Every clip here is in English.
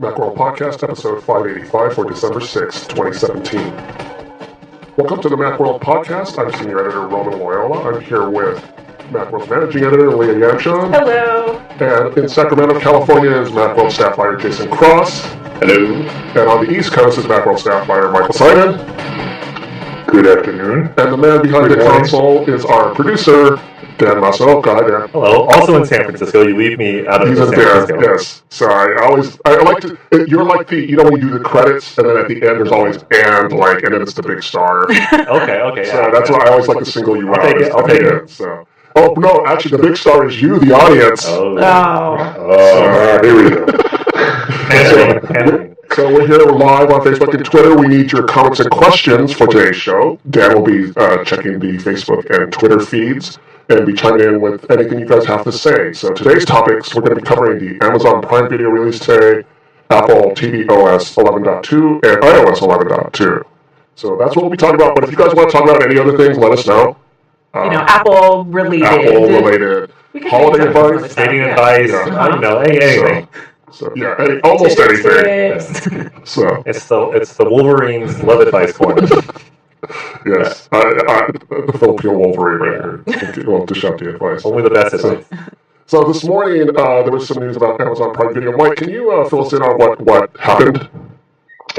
Macworld Podcast, episode 585 for December 6, 2017. Welcome to the Macworld Podcast. I'm Senior Editor Roman Loyola. I'm here with Macworld's Managing Editor Leah Yamshon. Hello. And in Sacramento, California is Macworld staff writer Jason Cross. Hello. And on the East Coast is Macworld staff writer Michael Simon. Good afternoon. And the man behind the console is our producer, Dan Masaoka. Hi, Dan. Hello. Also in San Francisco. You leave me out of He's San in Francisco. there, yes. So I like to, you're like the, when you do the credits, and then at the end there's always and then it's the big star. Okay. So that's why I always like to single you out. I'll take it. So. Oh, no, actually the big star is you, the audience. Oh. Here we go. Handling. So we're here live on Facebook and Twitter. We need your comments and questions for today's show. Dan will be checking the Facebook and Twitter feeds and be chiming in with anything you guys have to say. So today's topics, we're going to be covering the Amazon Prime Video release today, Apple tvOS 11.2, and iOS 11.2. So that's what we'll be talking about. But if you guys want to talk about any other things, let us know. Apple-related. Holiday advice. Dating advice. I don't know. Anything. So almost anything. So It's the Wolverine's love advice corner. yes, the Filipino Wolverine right here. We'll dish out the advice. Only the best advice. So this morning there was some news about Amazon Prime Video. Mike, can you fill us in on what happened?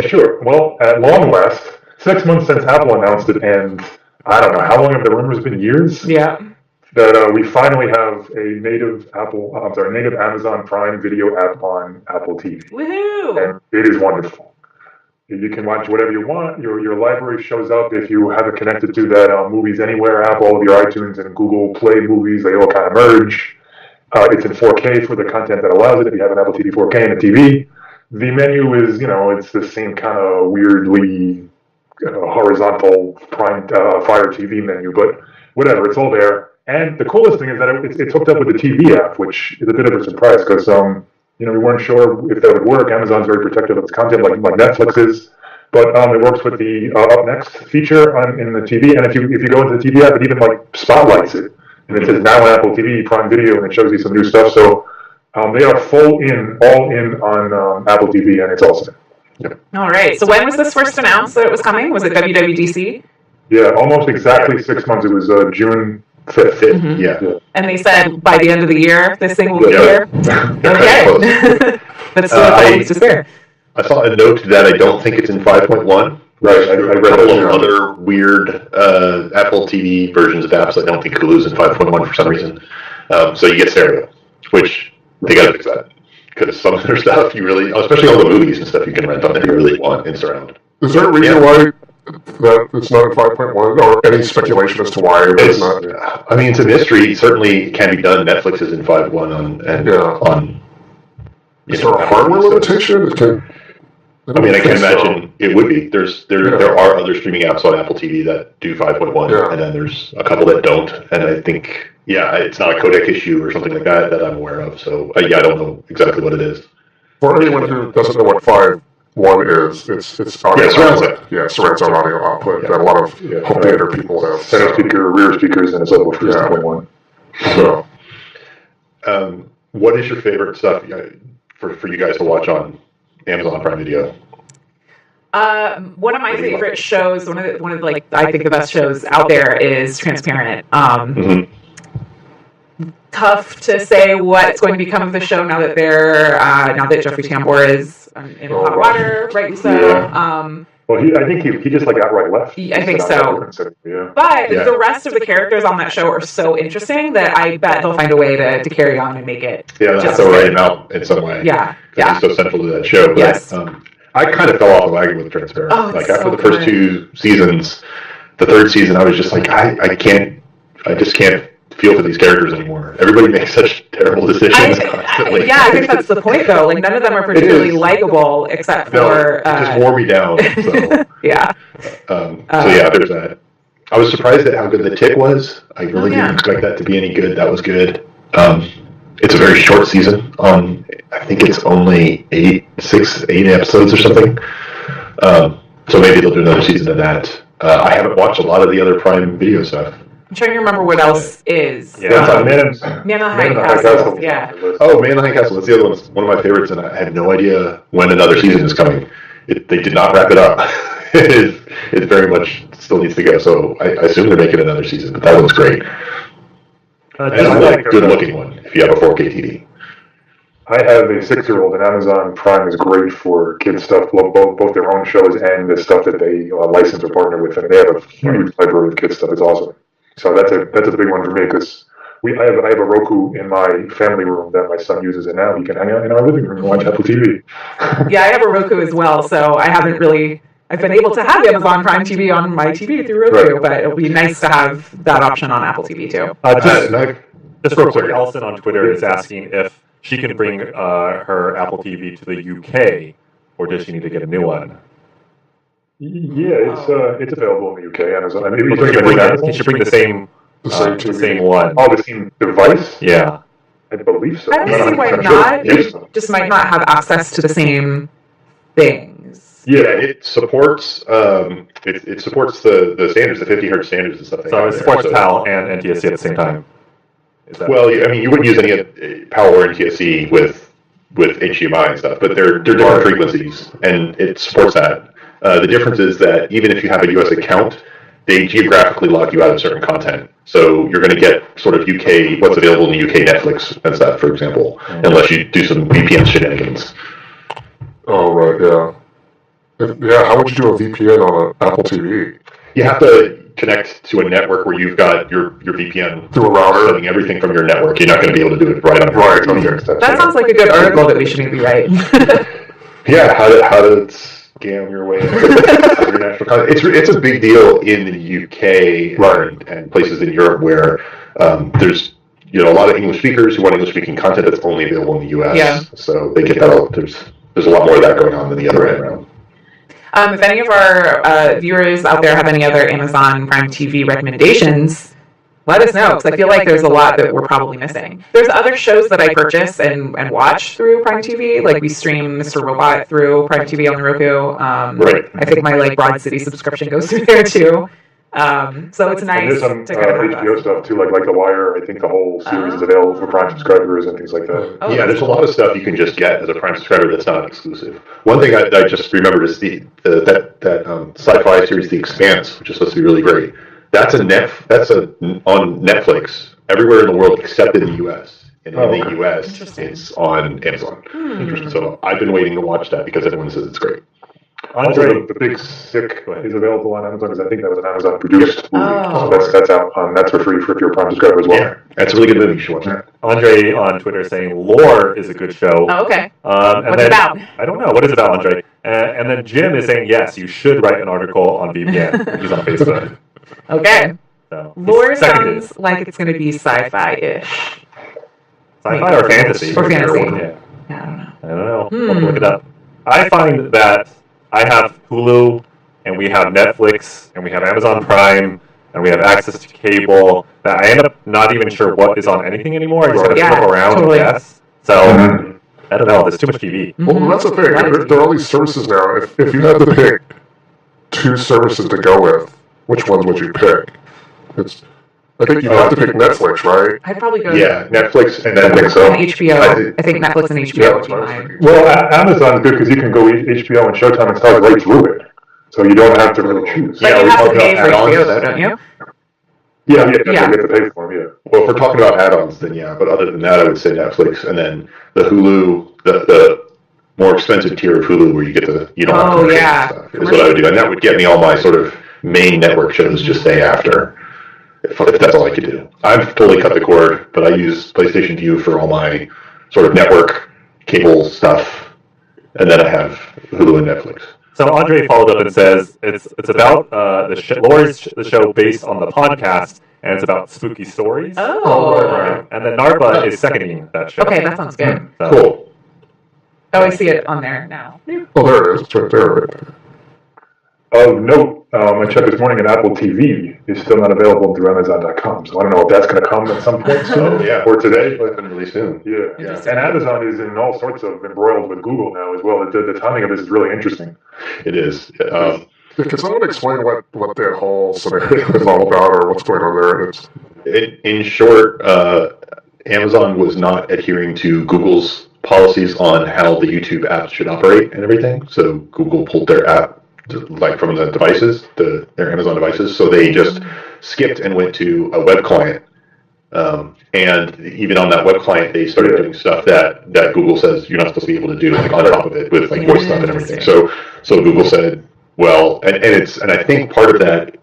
Sure. Well, at long last, 6 months since Apple announced it, and I don't know, how long have the rumors been? Years? Yeah. That we finally have a native Amazon Prime Video app on Apple TV. Woohoo! And it is wonderful. You can watch whatever you want. Your library shows up if you have it connected to that Movies Anywhere app. All of your iTunes and Google Play movies, they all kind of merge. It's in 4K for the content that allows it. If you have an Apple TV 4K and a TV, the menu is, it's the same kind of weirdly horizontal Prime Fire TV menu, but whatever, it's all there. And the coolest thing is that it's hooked up with the TV app, which is a bit of a surprise because we weren't sure if that would work. Amazon's very protective of its content, like Netflix is, but it works with the Up Next feature in the TV. And if you go into the TV app, it even spotlights it, and it says now on Apple TV Prime Video, and it shows you some new stuff. So they are all in on Apple TV, and it's awesome. Yeah. All right. So when was this first announced that it was coming? Was it WWDC? Yeah, almost exactly 6 months. It was June 5th. Mm-hmm. Yeah. And they said by the end of the year, this thing will be here? Okay. That's still a couple weeks to spare. I saw a note that I don't think it's in 5.1. Right, I read a couple that. of other weird Apple TV versions of apps. I don't think Hulu's in 5.1 for some reason. So you get stereo, which they got to fix that. Because some of their stuff you really, especially all the movies and stuff you can rent on there, you really want in surround. Is there a reason why that it's not in 5.1, or any speculation as to why it's not? I mean, it's a mystery. Certainly it can be done. Netflix is in 5.1 on. Is there a hardware limitation? I can imagine it would be. There are other streaming apps on Apple TV that do 5.1, and then there's a couple that don't. And I think, it's not a codec issue or something like that I'm aware of. So, I don't know exactly what it is. For anyone who doesn't know what 5.1 is, it's audio output. Yeah, surround sound audio output that a lot of home theater people have. Center speaker, rear speakers, and it's level 3.1. So, what is your favorite stuff for you guys to watch on Amazon Prime Video? One of my favorite shows, one of I think the best shows out there is Transparent. Tough to say what's going to become of the show now that Jeffrey Tambor is in hot water, rightly so. Yeah. Well, I think he just outright left. I think so. But the rest of the characters on that show are so interesting that I bet they'll find a way to carry on and make it. Yeah, they'll have to write him out in some way. Yeah. He's so central to that show. But, yes. I kind of fell off the wagon with Transparent. After the first 2 seasons, the third season, I was just I just can't feel for these characters anymore. Everybody makes such terrible decisions constantly. I think that's the point, though. None of them are particularly likable, except for... it just wore me down. So. Yeah. There's that. I was surprised at how good The Tick was. I really didn't expect that to be any good. That was good. It's a very short season. I think it's only 8 episodes or something. So maybe they'll do another season of that. I haven't watched a lot of the other Prime Video stuff. I'm trying to remember what else is. Yeah, Man in the High Castle. Yeah. Oh, Man in the High Castle. That's the other one. It's one of my favorites, and I had no idea when another season is coming. They did not wrap it up. It very much still needs to go. So I assume they're making another season, but that one's great. And it's a really good-looking one if you have a 4K TV. I have a 6-year-old, and Amazon Prime is great for kids stuff, both their own shows and the stuff that they license or partner with. And they have a huge library of kids stuff. It's awesome. So that's a big one for me because I have a Roku in my family room that my son uses, and now he can hang out in our living room and watch Apple TV. Yeah, I have a Roku as well, so I've been able to have Amazon Prime TV on my TV through Roku, but it'll be nice to have that option on Apple TV too. Just real quick, Allison on Twitter is asking if she can bring her Apple TV to the UK, or does she need to get a new one? Yeah, it's available in the UK. Amazon. Can she bring the same one? Oh, the same device? Yeah. I believe so. I don't see why not. It just might not have access to the same things. Yeah, it supports it supports the standards, the 50 hertz standards and stuff. So it supports PAL and NTSC at the same time. Well, I mean, you wouldn't use any PAL or NTSC with HDMI and stuff, but they're different frequencies, and it supports that. The difference is that even if you have a US account, they geographically lock you out of certain content. So you're going to get sort of what's available in the UK Netflix and stuff, for example, unless you do some VPN shenanigans. Oh, right, yeah. Yeah, how would you do a VPN on an Apple TV? You have to connect to a network where you've got your VPN through a router, sending everything from your network. You're not going to be able to do it right on your TV. That sounds like a good article that we should maybe write. Yeah, how to scam your way into international content. It's a big deal in the UK and places in Europe where there's a lot of English speakers who want English speaking content that's only available in the US. Yeah. So they get that. There's a lot more of that going on than the other way around. If any of our viewers out there have any other Amazon Prime TV recommendations, let us know, because I feel like there's a lot that we're probably missing. There's other shows that I purchase and watch through Prime TV, like we stream Mr. Robot through Prime TV on the Roku. Right. I think my Broad City subscription goes through there too. So it's nice. And there's some to kind of HBO stuff too, like The Wire. I think the whole series is available for Prime subscribers and things like that. Oh, yeah, there's a lot of stuff you can just get as a Prime subscriber that's not exclusive. One thing I just remembered is that sci-fi series, The Expanse, which is supposed to be really great. That's on Netflix everywhere in the world except in the US. And in the US, it's on Amazon. So I've been waiting to watch that because everyone says it's great. Also, the Big Sick is available on Amazon because I think that was an Amazon produced movie. So that's out. That's for free if you're a Prime subscriber as well. Yeah, that's a really good movie. You should watch that. Andre on Twitter saying Lore is a good show. Oh, okay. What's it about? I don't know. What is it about, Andre? And then Jim is saying, yes, you should write an article on VPN. He's on Facebook. Okay. So, Lore sounds like it's going to be sci-fi-ish. Sci-fi or fantasy? Or fantasy. Yeah. I don't know. We'll look it up. I find that I have Hulu, and we have Netflix, and we have Amazon Prime, and we have access to cable, that I end up not even sure what is on anything anymore. I just kind of flip around and guess. So, I don't know. There's too much TV. Well, that's the thing. There are all these services now. If you had to pick two services to go with, which ones would you pick? I think you have to pick Netflix, right? I'd probably go Netflix and Netflix. And HBO. I think Netflix and HBO would be mine. Well, Amazon's good because you can go HBO and Showtime and start right through it. So you don't have to really choose. But you have to pay for HBO, though, don't you? Yeah. You have to pay for them, yeah. Well, if we're talking about add-ons, then yeah. But other than that, I would say Netflix, and then the Hulu, the more expensive tier of Hulu, where you get the commercial stuff, is what I would do, and that would get me all my sort of main network shows just day after. If that's all I could do. I've totally cut the cord, but I use PlayStation View for all my sort of network cable stuff, and then I have Hulu and Netflix. So Andre followed up and says it's about Lore's the show based on the podcast, and it's about spooky stories. Oh. Right. And then Narba is seconding that show. Okay, that sounds good. So, Cool. Oh, I see it on there now. Oh, there it is. It's right there. Of note, I checked this morning, and Apple TV is still not available through Amazon.com. So I don't know if that's going to come at some point soon or today. But really soon. Yeah. And Amazon is in all sorts of embroiled with Google now as well. The timing of this is really interesting. It is. Can someone explain what that whole scenario is all about, or what's going on there? In short, Amazon was not adhering to Google's policies on how the YouTube app should operate and everything. So Google pulled their app like from the devices, their Amazon devices. So they just skipped and went to a web client. And even on that web client, they started doing stuff that Google says you're not supposed to be able to do, like on top of it with like voice stuff and everything. So Google said, well, and I think part of that,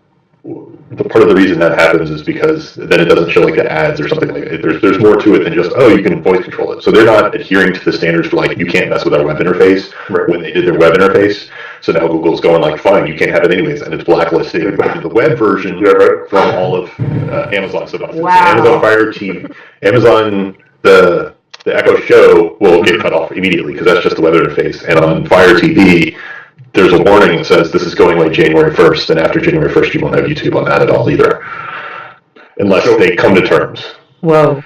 part of the reason that happens is because then it doesn't show like the ads or something like that. There's more to it than just, you can voice control it. So they're not adhering to the standards for like, you can't mess with our web interface when they did their web interface. So now Google's going like, fine, you can't have it anyways. And it's blacklisting the web version from all of Amazon stuff. Wow. Amazon Fire TV, Amazon, the Echo Show will get cut off immediately because that's just the web interface. And on Fire TV, there's a warning that says this is going away January 1st, and after January 1st, you won't have YouTube on that at all either, unless they come to terms. Whoa.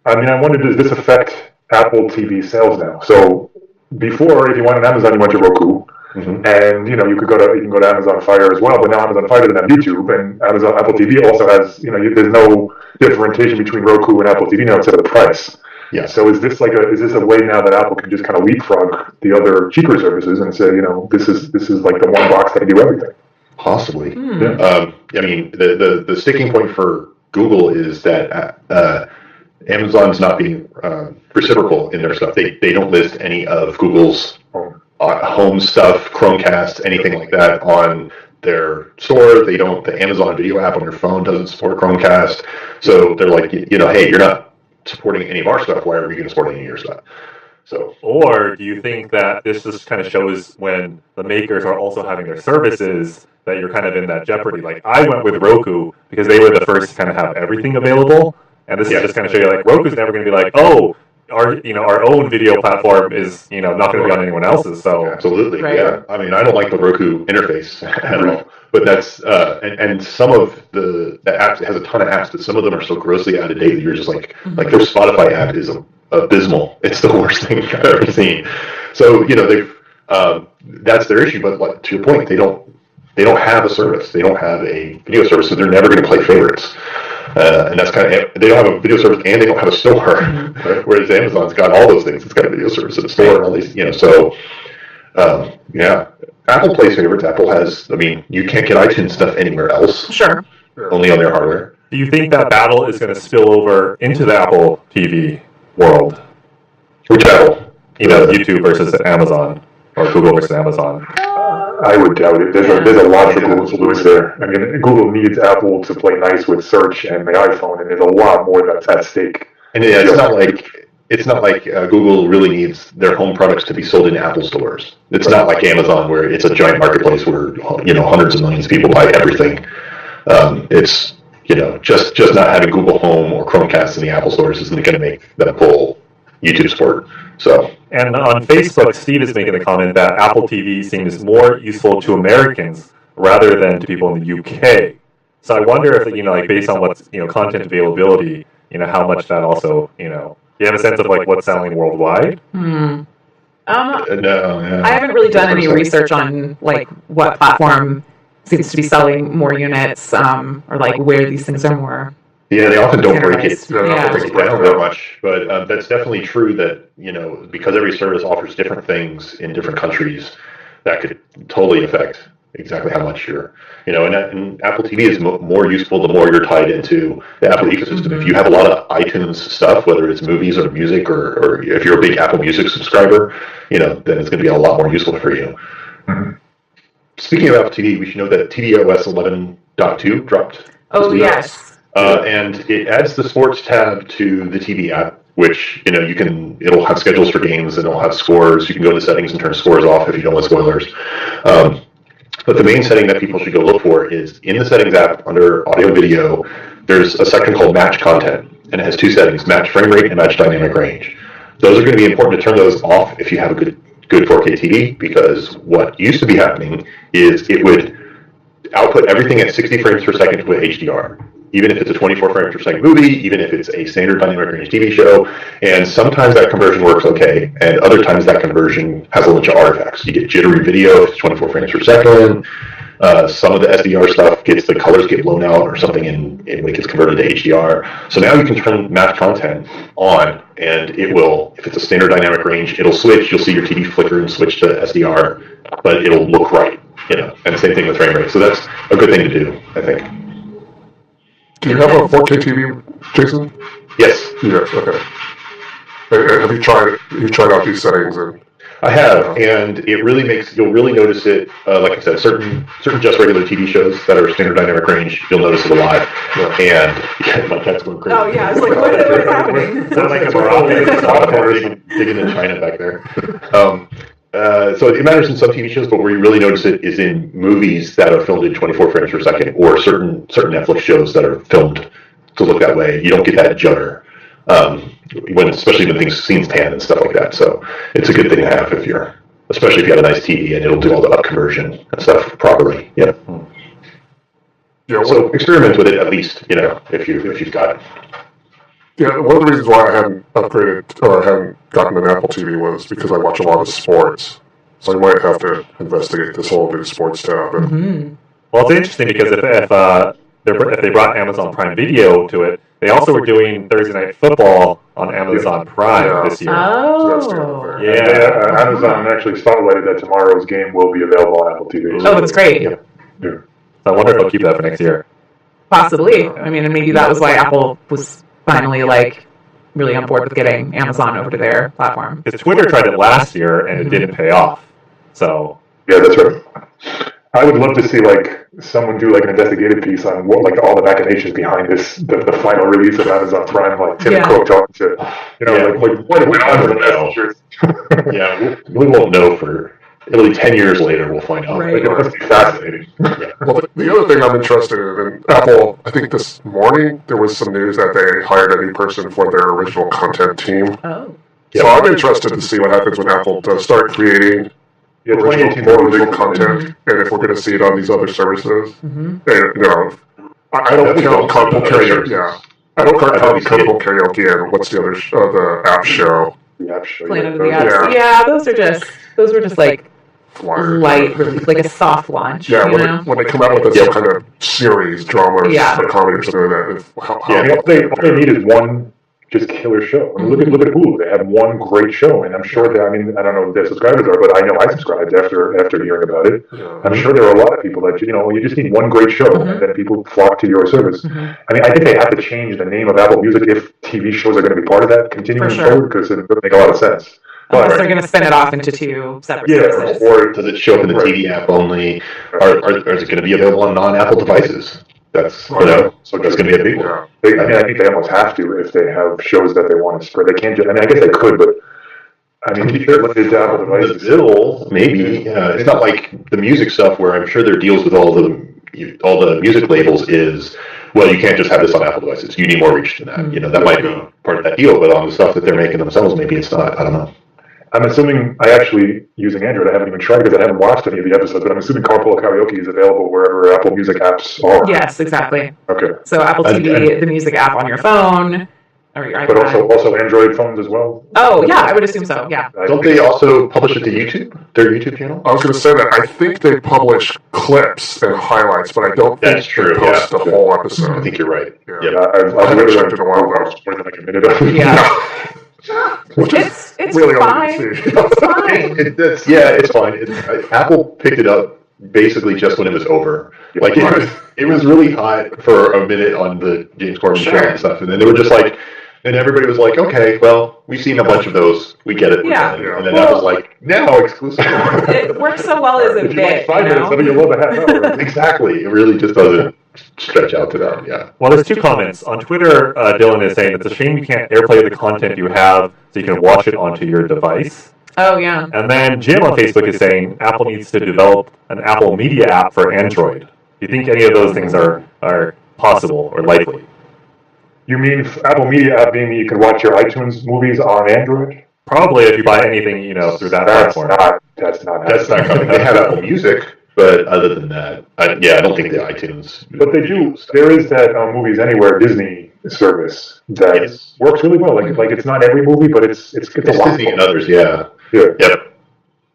I mean, I wonder, does this affect Apple TV sales now? So before, if you wanted Amazon, you went to Roku, and you can go to Amazon Fire as well. But now Amazon Fire doesn't have YouTube, and Apple TV also has, there's no differentiation between Roku and Apple TV now except for the price. Yeah. So is this a way now that Apple can just kind of leapfrog the other cheaper services and say, this is like the one box that can do everything? Possibly. Yeah. I mean, the sticking point for Google is that Amazon's not being reciprocal in their stuff. They don't list any of Google's home stuff, Chromecast, anything like that on their store. They don't. The Amazon Video app on your phone doesn't support Chromecast. So they're like, hey, you're not supporting any of our stuff, why are we going to support any of your stuff? So, or do you think that this just kind of shows when the makers are also having their services that you're kind of in that jeopardy? Like I went with Roku because they were the first to kind of have everything available, and this is just kind of show you like Roku's never going to be like, our own video platform is not going to be on anyone else's. So absolutely, yeah. I mean, I don't like the Roku interface at all. But that's and some of the apps, it has a ton of apps, but some of them are so grossly out of date that you're just like their Spotify app is abysmal. It's the worst thing I've ever seen. So they've that's their issue. But like, to your point, they don't have a service. They don't have a video service, so they're never going to play favorites. And that's kind of, they don't have a video service and they don't have a store. Right? Whereas Amazon's got all those things. It's got a video service and a store and all these. So Apple plays favorites. Apple has, you can't get iTunes stuff anywhere else. Sure. Only on their hardware. Do you think that battle is going to spill over into the Apple TV world? Which Apple? YouTube versus Amazon, or Google versus Amazon. I would doubt it. There's a lot for Google to lose there. I mean, Google needs Apple to play nice with search and the iPhone, and there's a lot more that's at stake. And it's not like Google really needs their home products to be sold in Apple stores. It's not like Amazon where it's a giant marketplace where hundreds of millions of people buy everything. It's just not having Google Home or Chromecast in the Apple stores isn't going to make them pull YouTube support. So. And on Facebook, Steve is making the comment that Apple TV seems more useful to Americans rather than to people in the UK. So I wonder if based on what's content availability, how much that also do you have a sense of like what's selling worldwide? No, I haven't really done any research on like what platform seems to be selling more units, or like where these things are more. Yeah, they often don't break it down Yeah. that much, but that's definitely true that, because every service offers different things in different countries, that could totally affect exactly how much you're, and Apple TV is more useful the more you're tied into the Apple ecosystem. If you have a lot of iTunes stuff, whether it's movies or music, or if you're a big Apple Music subscriber, then it's going to be a lot more useful for you. Mm-hmm. Speaking of Apple TV, we should know that tvOS 11.2 dropped. Oh, yes. And it adds the sports tab to the TV app, which, it'll have schedules for games and it'll have scores. You can go to settings and turn scores off if you don't want spoilers. But the main setting that people should go look for is in the settings app under audio video, there's a section called match content, and it has two settings, match frame rate and match dynamic range. Those are going to be important to turn those off if you have a good 4K TV, because what used to be happening is it would output everything at 60 frames per second with HDR. Even if it's a 24 frames per second movie, even if it's a standard dynamic range TV show, and sometimes that conversion works okay, and other times that conversion has a bunch of artifacts. You get jittery video if it's 24 frames per second, Some of the SDR stuff the colors get blown out or something when it gets converted to HDR. So now you can turn match content on, and it will, if it's a standard dynamic range, it'll switch. You'll see your TV flicker and switch to SDR, but it'll look right, and same thing with frame rate. So that's a good thing to do, I think. Do you have a 4K TV, Jason? Yes. Yes, okay. Have you tried out these settings? I have, and it really you'll really notice it, like I said, certain just regular TV shows that are standard dynamic range, you'll notice it a lot. Yeah. And my cat's going crazy. Oh, yeah, I was like, what's happening? Sounds like a digging in China back there. So it matters in some TV shows, but where you really notice it is in movies that are filmed in 24 frames per second, or certain Netflix shows that are filmed to look that way. You don't get that judder, especially when scenes pan and stuff like that. So it's a good thing to have especially if you have a nice TV and it'll do all the up conversion and stuff properly. Yeah. So experiment with it at least, if you've got it. Yeah, one of the reasons why I hadn't upgraded or hadn't gotten an Apple TV was because I watch a lot of sports. So I might have to investigate this whole new sports tab. Well, it's interesting because if they brought Amazon Prime Video to it, they also were doing Thursday Night Football on Amazon Prime this year. Oh. So Amazon actually spotlighted that tomorrow's game will be available on Apple TV. Oh, that's great. Yeah. So I wonder if they'll keep that for next year. Possibly. I mean, and maybe that was why Apple was finally really on board with getting Amazon over to their platform. Because Twitter tried it last year and it didn't pay off. So yeah, that's right. I would love to see someone do an investigative piece on what all the machinations behind the final release of Amazon Prime, Tim Cook talking to what went on with the messengers. Yeah, we won't know it'll be 10 years later. We'll find out. Right. It must be fascinating. Well, the other thing I'm interested in Apple, I think this morning there was some news that they hired a new person for their original content team. Oh. So I'm interested to see what happens when Apple does start creating more original content, and if we're going to see it on these other services. And, I don't count carpool karaoke. Yeah, I don't count carpool karaoke. And what's the other? The app show. The app show. Planet of the Apps. Yeah, those were just light, a soft launch. Yeah, when they come out with some kind of series, drama, or comedy, or something like that. All they need is one just killer show. I mean, look at Hulu. They have one great show, and I'm sure that, I don't know who their subscribers are, but I know I subscribed after hearing about it. Yeah. I'm sure there are a lot of people that you just need one great show, and then people flock to your service. I mean, I think they have to change the name of Apple Music if TV shows are going to be part of that continuing forward, because it doesn't make a lot of sense. Unless they're going to spin it off into two separate services. Or does it show up in the TV app only? Or is it going to be available on non-Apple devices? That's so that's going to be a big one. I think they almost have to if they have shows that they want to spread. They can't just. I guess they could, but limited to Apple devices. The bill, maybe. It's not like the music stuff where I'm sure their deals with all the music labels is. Well, you can't just have this on Apple devices. You need more reach than that. That might be part of that deal, but on the stuff that they're making themselves, maybe it's not. I don't know. I'm assuming using Android, I haven't even tried because I haven't watched any of the episodes, but I'm assuming Carpool Karaoke is available wherever Apple Music apps are. Yes, exactly. Okay. So Apple TV, the music app on your phone, or your iPad. But also Android phones as well? Oh, yeah, I would assume so, yeah. Don't they also publish it to YouTube, their YouTube channel? I was going to say that. I think they publish clips and highlights, but I don't think they post the whole episode. I think you're right. I've never checked in a while ago. More than a minute ago. Yeah. It's really fine. It's fine. It's fine. Apple picked it up basically just when it was over. It was really hot for a minute on the James Corbin show and stuff, and then they were just and everybody was like, okay, well, we've seen a bunch of those. We get it. Yeah. And then that was now exclusive. It works so well as a bit. 5 minutes, then you love a half hour. Exactly. It really just doesn't stretch out to that. Yeah. Well, there's two comments. On Twitter, Dylan is saying it's a shame you can't AirPlay the content you have so you can watch it onto your device. Oh, yeah. And then Jim on Facebook is saying Apple needs to develop an Apple Media app for Android. Do you think any of those things are possible or likely? You mean Apple Media app being you can watch your iTunes movies on Android? Probably if you buy anything, through that platform. That's not coming. They have Apple Music, but other than that, I don't think the iTunes. But they do. There is that Movies Anywhere Disney service that works really well. Like it's not every movie, but it's a lot. Disney and others, yeah. Yep.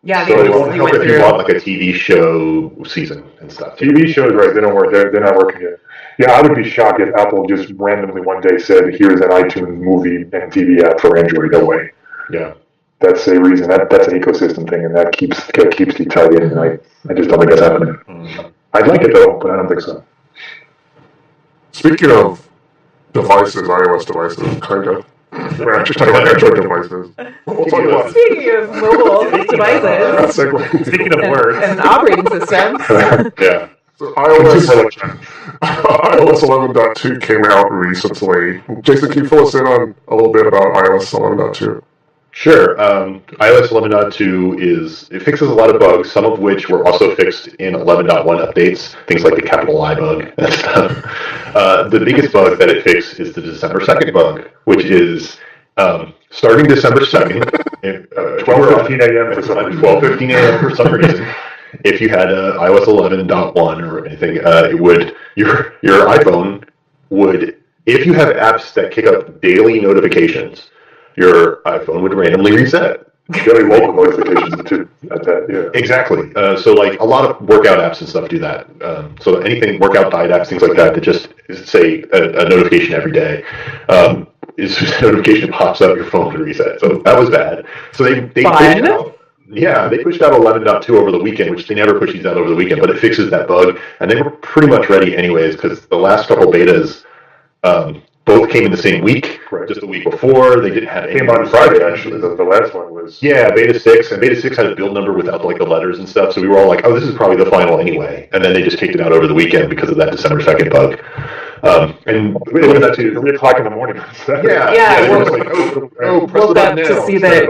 Yeah, So it won't help if you want like a TV show season and stuff. TV shows, right? They don't work. They're not working yet. Yeah, I would be shocked if Apple just randomly one day said, "Here's an iTunes movie and TV app for Android." No way. Yeah, that's a reason. That's an ecosystem thing, and that keeps you tied in. And I just don't think that's happening. I'd like it though, but I don't think so. Speaking of devices, iOS devices, kind of. We're actually talking about Android devices. We'll talk about Speaking of mobile devices, speaking of words and operating systems. Yeah. So iOS 11.2 came out recently. Jason, can you fill us in on a little bit about iOS 11.2? Sure. iOS 11.2 it fixes a lot of bugs, some of which were also fixed in 11.1 updates, things like the capital I bug and stuff. The biggest bug that it fixed is the December 2nd bug, which is starting December 2nd, 12:15 a.m. for some reason. 12:15 a.m. for some reason. If you had iOS 11.1 or anything, your iPhone would, if you have apps that kick up daily notifications, your iPhone would randomly reset. Daily local notifications too. At that, yeah. Exactly. So like a lot of workout apps and stuff do that. So anything workout diet apps, things like that just say a notification every day. Is a notification pops up, your phone would reset. So that was bad. So they pushed out. Yeah, they pushed out 11.2 over the weekend, which they never push these out over the weekend, but it fixes that bug, and they were pretty much ready anyways, because the last couple betas both came in the same week, just the week before. They didn't have any. Came on Friday, actually. The last one was. Yeah, beta 6, and beta 6 had a build number without like the letters and stuff, so we were all like, oh, this is probably the final anyway, and then they just kicked it out over the weekend because of that December 2nd bug. And we did that too. 3 o'clock in the morning. Yeah. Woke up to see that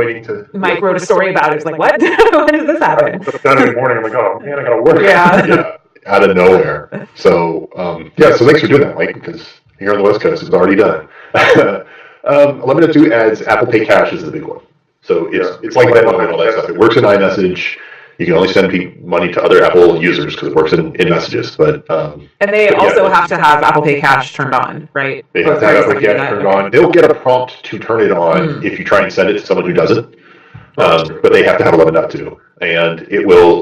Mike wrote a story about it. It's like, what? When did this happen? Saturday morning, I'm like, oh man, I gotta work. Yeah. Out of nowhere. So so thanks for doing that, Mike, because here on the West Coast, it's already done. 11.2 adds Apple Pay Cash is the big one. So it's like Venmo and all that stuff. It works in iMessage. You can only send money to other Apple users because it works in messages. But and they also have to have Apple Pay Cash turned on, right? They have to have Apple Pay Cash turned on. They'll get a prompt to turn it on if you try and send it to someone who doesn't. But they have to have 11.2. And it will,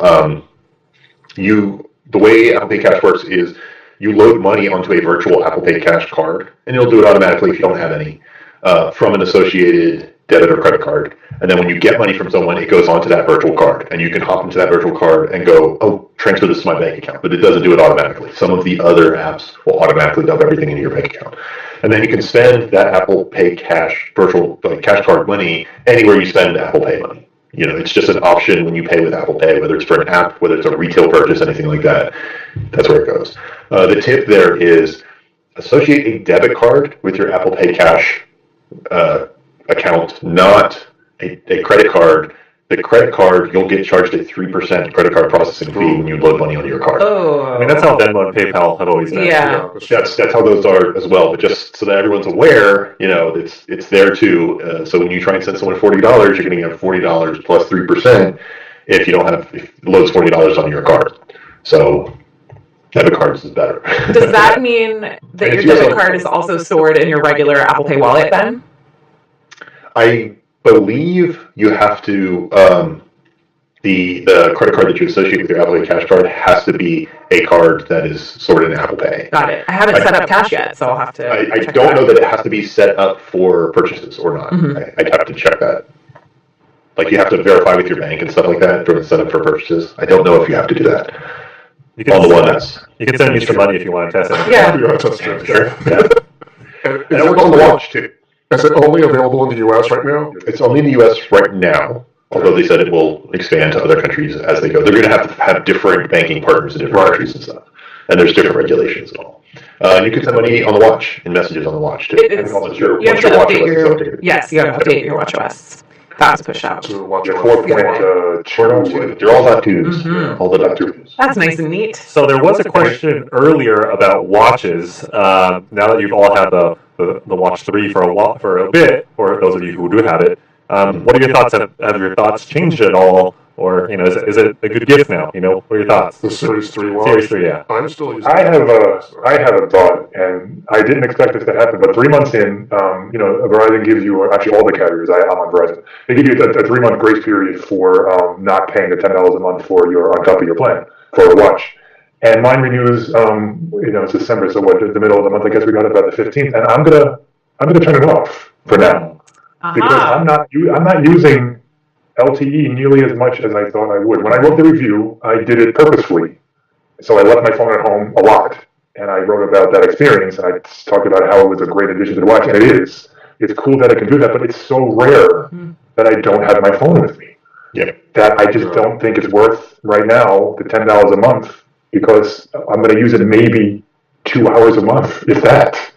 the way Apple Pay Cash works is you load money onto a virtual Apple Pay Cash card, and it'll do it automatically if you don't have any, from an associated debit or credit card. And then when you get money from someone, it goes onto that virtual card, and you can hop into that virtual card and go, oh, transfer this to my bank account. But it doesn't do it automatically. Some of the other apps will automatically dump everything into your bank account. And then you can spend that Apple Pay Cash virtual cash card money anywhere you spend Apple Pay money. You know, it's just an option when you pay with Apple Pay, whether it's for an app, whether it's a retail purchase, anything like that. That's where it goes. The tip there is associate a debit card with your Apple Pay Cash account, not a credit card. The credit card, you'll get charged a 3% credit card processing fee when you load money onto your card. Oh. I mean, that's how Venmo and PayPal have always been. Yeah. That's how those are as well. But just so that everyone's aware, you know, it's there too. So when you try and send someone $40, you're going to get $40 plus 3% if it loads $40 on your card. So debit cards is better. Does that mean that your debit card is also stored in your regular Apple Pay wallet then? I believe you have to, the credit card that you associate with your Apple Pay Cash card has to be a card that is stored in Apple Pay. Got it. I haven't set up cash yet, so I'll have to. I don't know that it has to be set up for purchases or not. I'd have to check that. Like you have to verify with your bank and stuff like that for set up for purchases. I don't know if you have to do that. You can send me some money if you want to test it. Yeah. Sure. Yeah. And it works on the watch too. Is it only available in the U.S. right now? It's only in the U.S. right now, although they said it will expand to other countries as they go. They're going to have different banking partners in different countries and stuff. And there's different regulations and all. You can send money on the watch, in messages on the watch too. You have to update your WatchOS. That's pushed out. To watch 4.2. They're all .2s. All the .2s. That's nice and neat. So there was a question earlier about watches. Now that you've all had the Watch 3 for a bit, or those of you who do have it, What are your thoughts? Have your thoughts changed at all? Or, is it a good gift now? What are your thoughts? The Series 3 watch? Series 3, yeah. I'm still using I have a thought, and I didn't expect this to happen, but 3 months in, Verizon gives you, actually all the carriers, I'm on Verizon, they give you a 3-month grace period for not paying the $10 a month on top of your plan for a watch. And mine renews, it's December, so the middle of the month, I guess we got it about the 15th, and I'm gonna turn it off for now. Because I'm not using LTE nearly as much as I thought I would. When I wrote the review, I did it purposefully. So I left my phone at home a lot, and I wrote about that experience, and I talked about how it was a great addition to the watch, and it is. It's cool that it can do that, but it's so rare that I don't have my phone with me. Yeah. That I just don't think it's worth, right now, the $10 a month, because I'm going to use it maybe 2 hours a month, if that.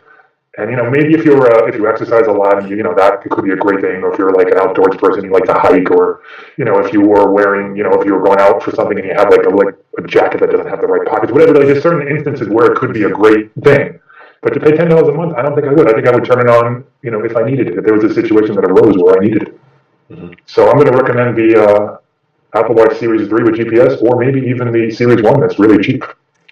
And maybe if you exercise a lot, and that could be a great thing. Or if you're like an outdoors person, you like to hike, or if you were wearing, if you were going out for something and you have like a jacket that doesn't have the right pockets, whatever. Like there's certain instances where it could be a great thing. But to pay $10 a month, I don't think I would. I think I would turn it on, if I needed it. If there was a situation that arose where I needed it. Mm-hmm. So I'm going to recommend the Apple Watch Series 3 with GPS, or maybe even the Series 1 that's really cheap,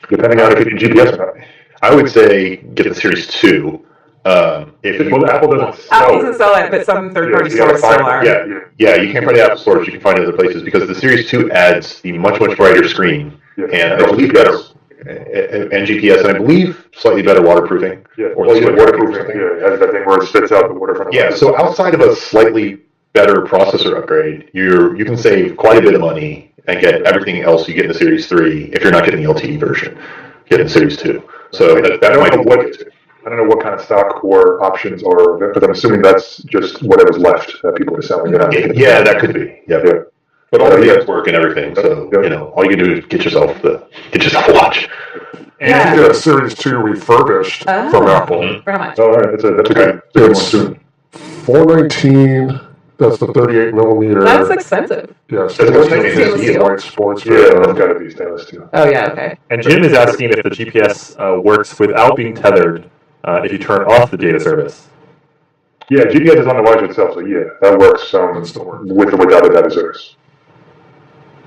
depending on if you need GPS or not. I would say get the Series 2. Apple doesn't sell it, but some third-party stores still are. Yeah, you can't find the Apple stores. You can find it other places because the Series 2 adds the much brighter screen and I believe better and GPS, and I believe slightly better waterproofing. Yeah, waterproofing. Yeah, it has that thing where it spits out the water from the Yeah, so outside of a slightly better processor upgrade, you can save quite a bit of money and get everything else you get in the Series 3 if you're not getting the LTE version. Get in Series 2. So that might be what it is. I don't know what kind of stock or options are, but I'm assuming that's just whatever's left that people are selling. Yeah, that could be. Yeah. But all the apps work and everything, so all you can do is get yourself a watch. And you get a Series 2 refurbished from Apple. How much? Oh, all right, that's a good. It's $419. That's the 38 millimeter. That's expensive. Yes. Stainless white sports. Yeah, that's got to be stainless steel. Oh yeah, okay. And Jim is asking if the GPS works without being tethered. If you turn off the data service. Yeah, GPS is on the watch itself, so yeah, that works with or without the data service.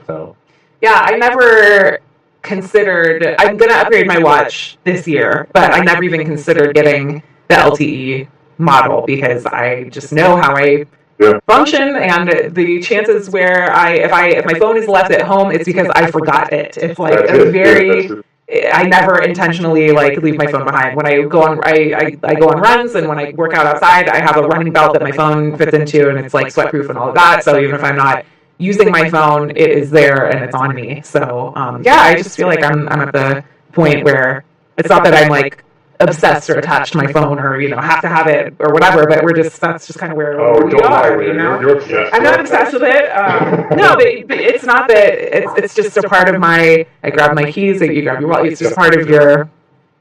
So. Yeah, I never considered, I'm going to upgrade my watch this year, but I never even considered getting the LTE model because I just know how I function, and the chances where if my phone is left at home, it's because I forgot it. It's like I never intentionally leave my phone behind. When I go on, I go on runs, and when I work out outside, I have a running belt that my phone fits into, and it's like sweatproof and all of that. So even if I'm not using my phone, it is there and it's on me. So I just feel like I'm at the point where it's not that I'm like obsessed or attached to my phone or have to have it or whatever, but that's just kind of where we are. You're obsessed. I'm not obsessed with it. No, but it's not that. It's just a part of my. I grab my keys. You grab your wallet. It's just part of your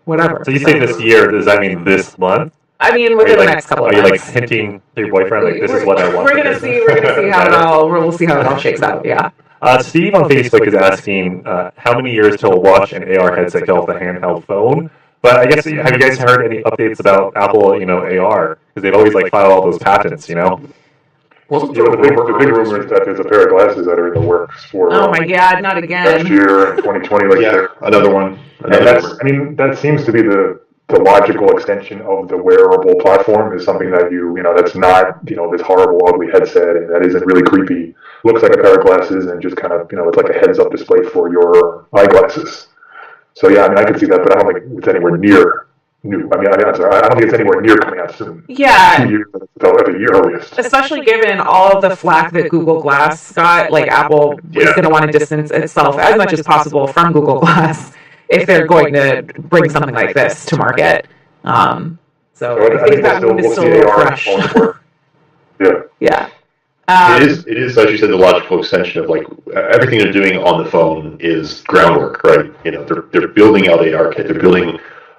whatever. So you say this year? Does that mean this month? I mean, within the next couple of months. Are you hinting to your boyfriend this is what I want? We're gonna see how it all. We'll see how it all shakes out. Yeah. Steve on Facebook is asking how many years till a watch and AR headset go with a handheld phone. But I guess, have you guys heard any updates about Apple, AR? Because they've always file all those patents, Wasn't the big rumor is that there's a pair of glasses that are in the works for. Oh my God, not again! Next year in 2020, another one. That seems to be the logical extension of the wearable platform. Is something that that's not this horrible ugly headset, and that isn't really creepy. Looks like a pair of glasses, and just kind of it's like a heads-up display for your eyeglasses. So I can see that, but I don't think it's anywhere near new. I don't think it's anywhere near coming out soon. Yeah. 2 years at the year earliest. Especially given all of the flack that Google Glass got, Apple is going to want to distance itself as much as possible from Google Glass if they're going to bring something like this to market. So I think that mood is still a little fresh. Yeah. It is, as you said, the logical extension of everything they're doing on the phone is groundwork, right? They're building out AR kit. They're building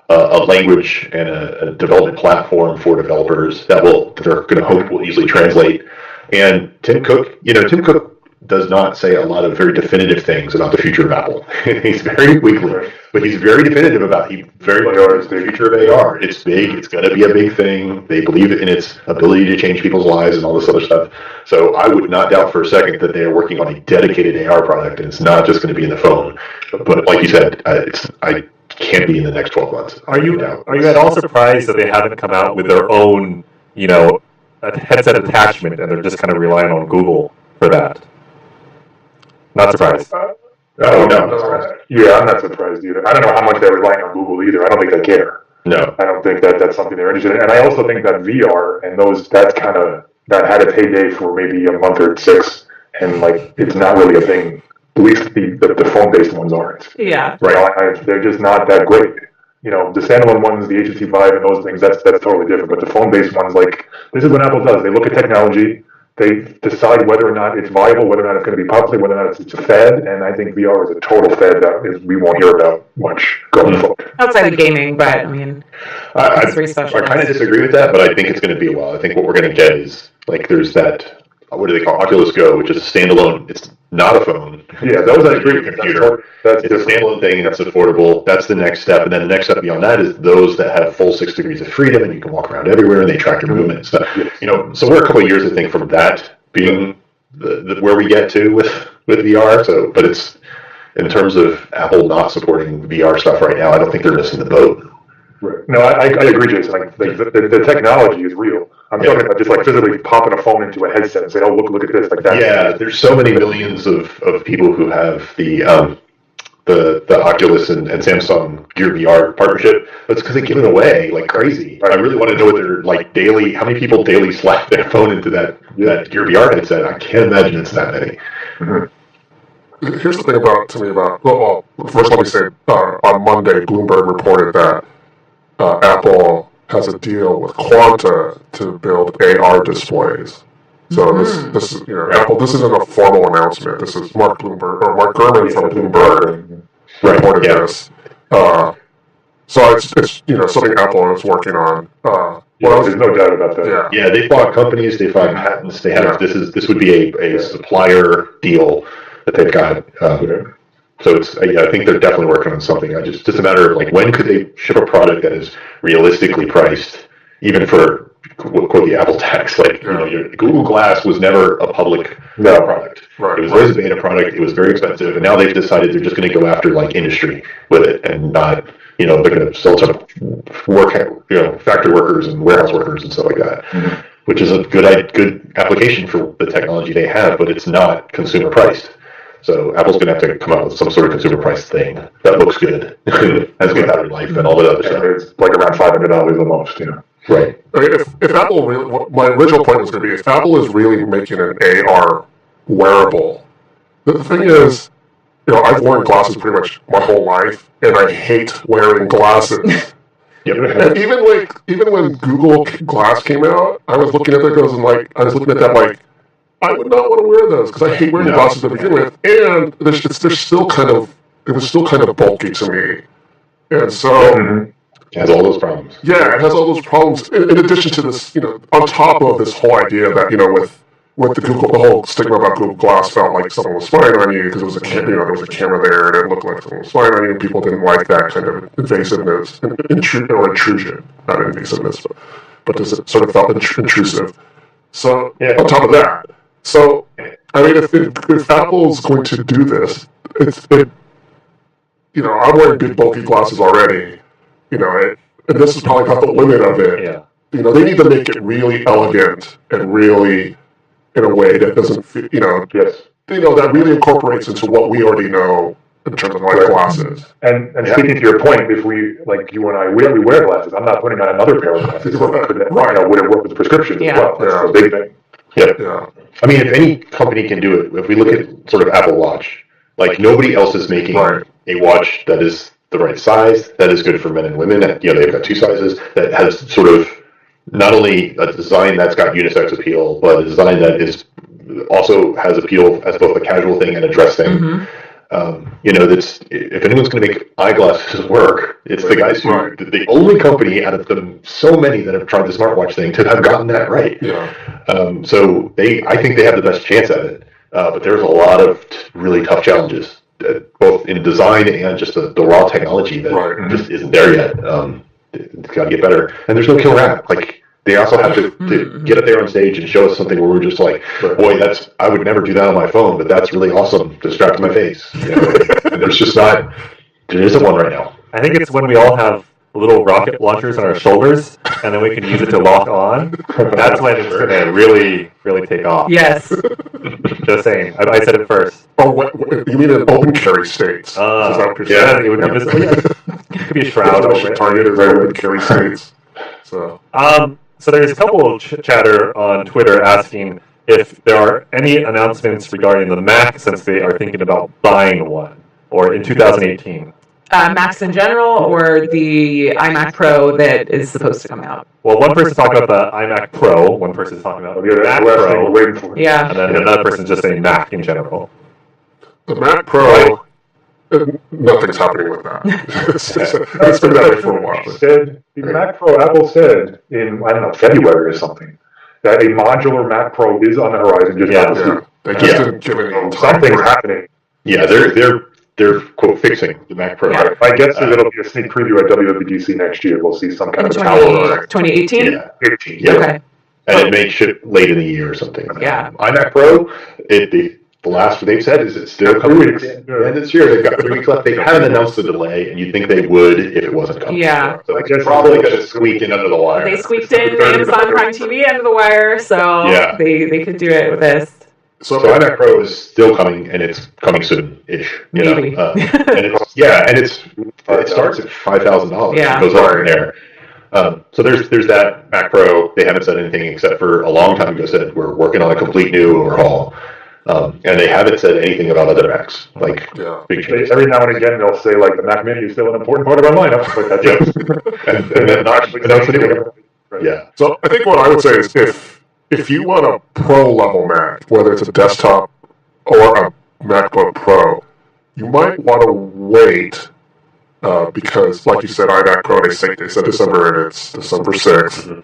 a language and a development platform for developers that they're going to hope will easily translate. And Tim Cook does not say a lot of very definitive things about the future of Apple. He's very weakly, but he's very definitive about the future of AR. It's big. It's going to be a big thing. They believe in its ability to change people's lives and all this other stuff. So I would not doubt for a second that they are working on a dedicated AR product, and it's not just going to be in the phone. But like you said, I can't be in the next 12 months. Are you at all surprised that they haven't come out with their own, a headset attachment, and they're just kind of relying on Google for that? Not surprised. No, not surprised. Yeah, I'm not surprised either. I don't know how much they're relying on Google either. I don't think they care. No, I don't think that's something they're interested in. And I also think that VR and that had its heyday for maybe a month or 6, and like it's not really a thing. At least the phone-based ones aren't. Yeah. Right. They're just not that great. The standalone ones, the HTC Vive and those things, that's totally different. But the phone-based ones, this is what Apple does. They look at technology, they decide whether or not it's viable, whether or not it's going to be popular, whether or not it's a fad. And I think VR is a total fad that we won't hear about much going forward. Outside of gaming, but I mean, I kind of disagree with that, but I think it's going to be a while. I think what we're going to get is there's that. What do they call Oculus Go, which is a standalone. It's not a phone. Yeah, those are a computer. It's a standalone thing that's affordable. That's the next step, and then the next step beyond that is those that have full 6 degrees of freedom, and you can walk around everywhere, and they track your movement and stuff. So we're a couple of years, I think, from that being where we get to with VR. So, but it's in terms of Apple not supporting VR stuff right now, I don't think they're missing the boat. Right. No, I agree, Jason. The technology is real. I'm talking about just physically popping a phone into a headset and saying, "Oh, look at this!" Like that. Yeah, there's so many millions of people who have the Oculus and Samsung Gear VR partnership. That's because they give it away like crazy. I really want to know what their daily. How many people daily slap their phone into that Gear VR headset? I can't imagine it's that many. Mm-hmm. Here's the thing about. Well, first let me say, on Monday, Bloomberg reported that Apple has a deal with Quanta to build AR displays. So this is Apple. This isn't a formal announcement. This is Mark Gurman from Bloomberg reported this. So it's something Apple is working on. There's no doubt about that. Yeah, they bought companies. They bought patents. They have this would be a supplier deal that they've got. So I think they're definitely working on something. Just a matter of when could they ship a product that is realistically priced, even for quote the Apple tax. Your Google Glass was never a public product. Right. It was always a beta product. It was very expensive, and now they've decided they're just going to go after industry with it, and not they're going to sell to factory workers and warehouse workers and stuff like that, which is a good application for the technology they have, but it's not consumer priced. So Apple's going to have to come out with some sort of consumer price thing that looks good, has good battery life, and all that other stuff. It's around $500 the most, Right. I mean, if Apple really, my original point was going to be, if Apple is really making an AR wearable, the thing is, I've worn glasses pretty much my whole life, and I hate wearing glasses. Yep. And even when Google Glass came out, I was looking at that I would not want to wear those because I hate wearing glasses to begin with, and it was still kind of bulky to me, and so it has all those problems. Yeah, it has all those problems. In addition to this, on top of this whole idea that with the whole stigma about Google Glass felt like someone was spying on you because there was a camera there and it looked like someone was spying on you. People didn't like that kind of invasiveness or intrusion, not invasiveness, but just it sort of felt intrusive. So on top of that. So, I mean, if Apple's going to do this, I'm wearing big bulky glasses already, and this is probably not the limit of it. Yeah. They need to make it really elegant and really in a way that doesn't, that really incorporates into what we already know in terms of glasses. And speaking to your point, if we, you and I, we wear glasses, I'm not putting on another pair of glasses. Would it work with the prescription as well? That's a big thing. Yeah. I mean, if any company can do it, if we look at sort of Apple Watch, nobody else is making a watch that is the right size, that is good for men and women. They've got 2 sizes, that has sort of not only a design that's got unisex appeal, but a design that is also has appeal as both a casual thing and a dress thing. That's if anyone's going to make eyeglasses work, it's the guys who the only company out of them so many that have tried the smartwatch thing to have gotten that right. Yeah. So I think they have the best chance at it. But there's a lot of really tough challenges, both in design and just the raw technology that just isn't there yet. It's got to get better. And there's no killer app. Like, they also have to get up there on stage and show us something where we're just like, boy, I would never do that on my phone, but that's really awesome to strap to my face. You know? And there isn't one right now. I think it's when we all have little rocket launchers on our shoulders, and then we can use it to lock on. That's when it's going to really, really take off. Yes. Just saying. I said it first. Oh, what you mean in open carry states? Is that what you're saying? It would be visible. It could be a shroud over it. Targeted open carry states. So there's a couple of chatter on Twitter asking if there are any announcements regarding the Mac, since they are thinking about buying one, or in 2018. Macs in general, or the iMac Pro that is supposed to come out? Well, one person's talking about the iMac Pro, one person's talking about the Mac Pro, yeah, and then another person's just saying Mac in general. The Mac Pro, nothing's happening with that. It's been that way for a while. The Mac Pro, Apple said in, February or something, that a modular Mac Pro is on the horizon. They just didn't give any something's happening. Yeah, they're quote fixing the Mac Pro. Yeah. My guess is it'll be a sneak preview at WWDC next year. We'll see some kind of tower. 2018? Yeah. 18. Yeah. Okay. And it may ship late in the year or something. Yeah. iMac Pro, the last they've said is it's still a couple weeks. And this year they've got 3 weeks left. They haven't announced the delay, and you'd think they would if it wasn't coming. Yeah. So it's probably going to squeak in under the wire. They squeaked in Amazon Prime TV under the wire, so they could do it with this. So iMac Pro is still coming, and it's coming soon-ish. Maybe. And it starts at $5,000. Yeah. It goes up from there. So there's that Mac Pro. They haven't said anything except for a long time ago said we're working on a complete new overhaul. And they haven't said anything about other Macs. Big changes. Every now and again they'll say like the Mac Mini is still an important part of our lineup, but that's it. and then not announce anything. Yeah. So I think what I would say is if you want a pro-level Mac, whether it's a desktop or a MacBook Pro, you might want to wait because, like you said, iMac Pro, they said December, and it's December 6th.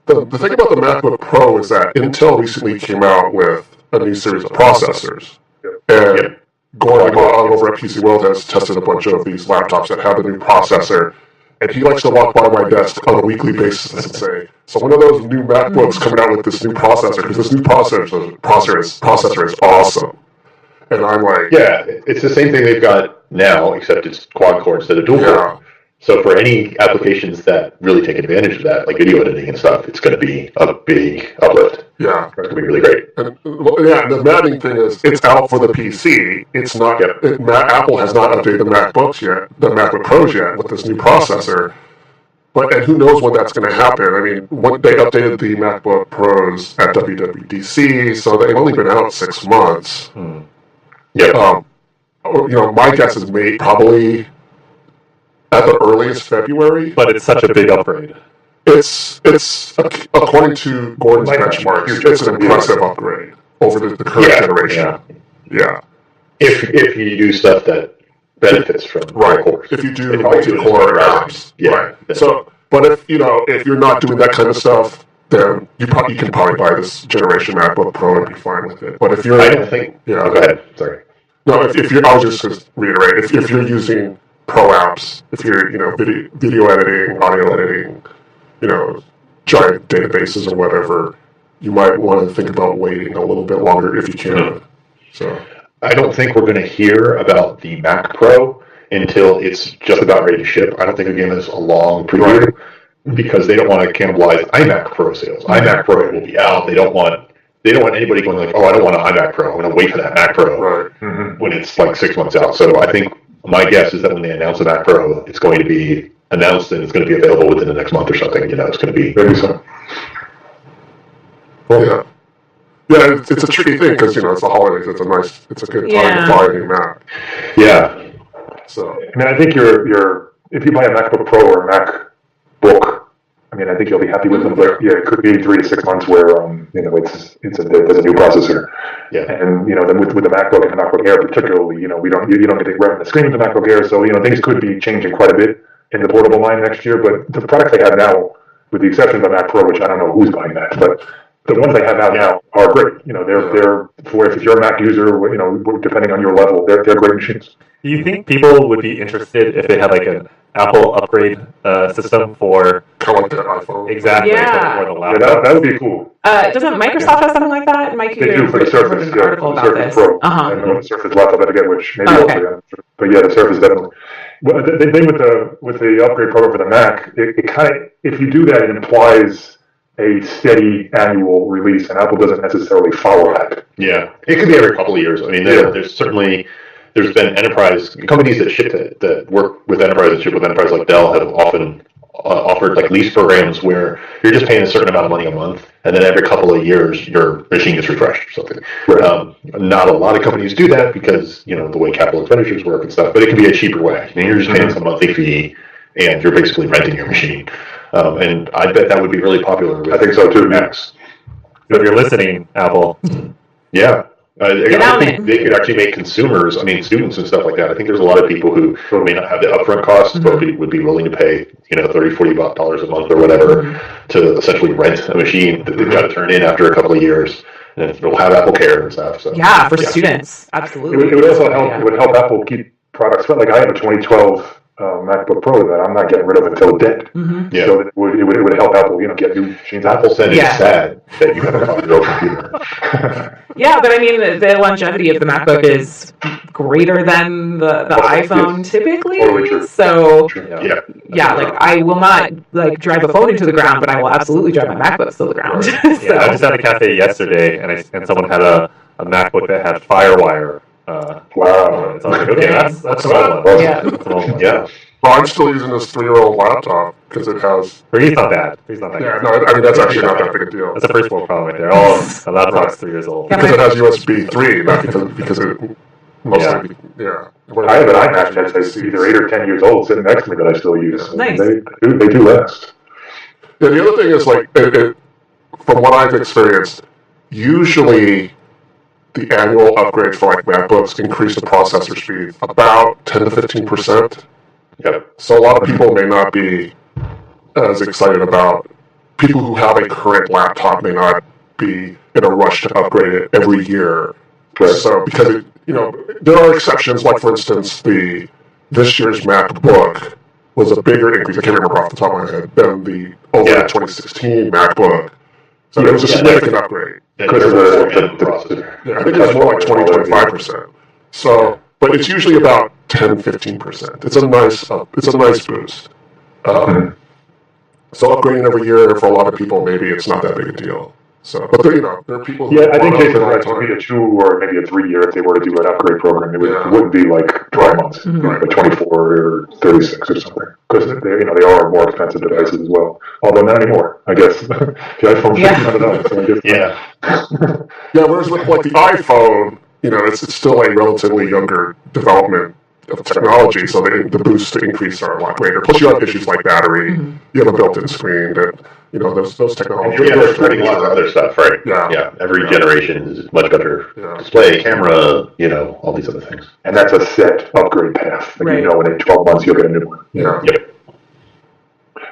The thing about the MacBook Pro is that Intel recently came out with a new series of processors. And Gordon over at PC World has tested a bunch of these laptops that have the new processor. And he likes to walk by my desk on a weekly basis and say, so one of those new MacBooks coming out with this new processor, because this new processor is awesome. And I'm like... Yeah, it's the same thing they've got now, except it's quad-core instead of dual-core. So for any applications that really take advantage of that, like video editing and stuff, it's going to be a big uplift. Yeah. It's going to be really great. And the maddening thing is, it's out for the PC. It's not. Apple has not updated the MacBooks yet, the MacBook Pros yet, with this new processor. And who knows when that's going to happen? I mean, they updated the MacBook Pros at WWDC, so they've only been out 6 months. Yeah. My guess is probably at the earliest February. But it's such a big upgrade. It's according to Gordon's benchmarks, it's an impressive upgrade over the current generation. Yeah. If you do stuff that benefits from cores. If you do multi-core apps. Yeah. So, but if you're not doing that kind of stuff, then you can probably buy this generation MacBook Pro and be fine with it. But if you're, I don't think. Yeah. Go ahead. Sorry. No, if you're, I'll just reiterate. If you're using pro apps, if you're video editing, audio editing, giant databases or whatever, you might want to think about waiting a little bit longer if you can. So I don't think we're going to hear about the Mac Pro until it's just about ready to ship. I don't think they're giving us a long preview because they don't want to cannibalize iMac Pro sales. iMac Pro will be out. They don't want anybody going like, oh, I don't want an iMac Pro. I'm going to wait for that Mac Pro when it's like 6 months out. So I think my guess is that when they announce the Mac Pro, it's going to be announced and it's going to be available within the next month or something. It's going to be maybe so. Well, yeah, it's a tricky thing because it's the holidays. It's a good time to buy a new Mac. Yeah. So I think if you buy a MacBook Pro or a MacBook, I think you'll be happy with them. But it could be 3 to 6 months where there's a new processor. Yeah. And then with the MacBook and the MacBook Air particularly, you don't get the Retina screen with the MacBook Air, so things could be changing quite a bit in the portable line next year. But the product they have now, with the exception of the Mac Pro, which I don't know who's buying that, but the ones they have out now are great. They're for if you're a Mac user, depending on your level, they're great machines. Do you think people would be interested if they had like an Apple upgrade system for kind of like the iPhone? Exactly. Yeah. For the laptop. That would be cool. Doesn't Microsoft have something like that? They do for the Surface. An article about Surface this. Pro. Uh-huh. And the Surface laptop, I forget which. Maybe Oh, okay. also, yeah. But yeah, the Surface definitely. Well, the thing with the upgrade program for the Mac, it kind of, if you do that, it implies a steady annual release, and Apple doesn't necessarily follow that. Yeah, it could be every couple of years. I mean, there's been enterprise companies that work with enterprise and ship with enterprise like Dell have often offered like lease programs where you're just paying a certain amount of money a month, and then every couple of years your machine gets refreshed or something. Right. Not a lot of companies do that because the way capital expenditures work and stuff, but it can be a cheaper way. You're just paying some monthly fee, and you're basically renting your machine. And I bet that would be really popular. I think so too. Macs. So if you're listening, Apple. Yeah. I think they could actually make consumers, students and stuff like that. I think there's a lot of people who may not have the upfront costs, but would be willing to pay, $30, $40 a month or whatever to essentially rent a machine that they've got to turn in after a couple of years. And it'll have Apple Care and stuff. So Yeah, for students, absolutely. It would also help. It would help Apple keep products. Like I have a 2012 MacBook Pro that I'm not getting rid of until dead. Mm-hmm. Yeah. So it would help Apple, get new machines. Apple said it's sad that you haven't bought your own computer. Yeah, but I mean, the longevity of the MacBook is greater than the iPhone typically. Totally true. So Yeah. like I will not like drive a phone into the ground, but I will absolutely drive my MacBooks to the ground. So. Yeah, I just had a cafe yesterday, and someone had a MacBook that had FireWire. Wow. So I was like, okay, that's an old one. Yeah. That's an old one. Yeah. Well, I'm still using this 3-year-old laptop because it has. Three's not bad. Three's not that Yeah, good. no, I mean that's actually not that big a deal That's a first world problem right there. Oh, the laptop's 3 years old. because it has USB 3, not because it mostly yeah. I have an iMac that's either 8 or 10 years old sitting next to me that I still use. Nice. They do last. Yeah, the other thing is from what I've experienced, usually the annual upgrades for like MacBooks increase the processor speed about 10 to 15%. Yep. So a lot of people may not be as excited about. People who have a current laptop may not be in a rush to upgrade it every year. Right. So because there are exceptions, like for instance, this year's MacBook was a bigger increase. I can't remember off the top of my head than the 2016 MacBook. So it was a significant upgrade. Because of the processor. Yeah, I think it was more like 20-25%. So, but it's usually about 10-15%. It's a nice boost. So upgrading every year for a lot of people, maybe it's not that big a deal. So, but there are people. Who I think Jason's right. It would be a 2 or maybe a 3 year if they were to do an upgrade program. It wouldn't be like 12 months, like 24 or 36 or something. Because they are more expensive devices as well. Although not anymore, I guess. The iPhone's $1,500. So I guess Yeah, whereas with like the iPhone, it's still a relatively younger development of technology, so the boosts to increase are a lot greater. Plus, you have issues like battery. You have a built-in screen that those technologies. You're starting a lot of other stuff, right? Yeah. Every generation is much better. Display, camera, all these other things. And that's a set upgrade path. Like, in 12 months you'll get a new one. Yeah. Yep.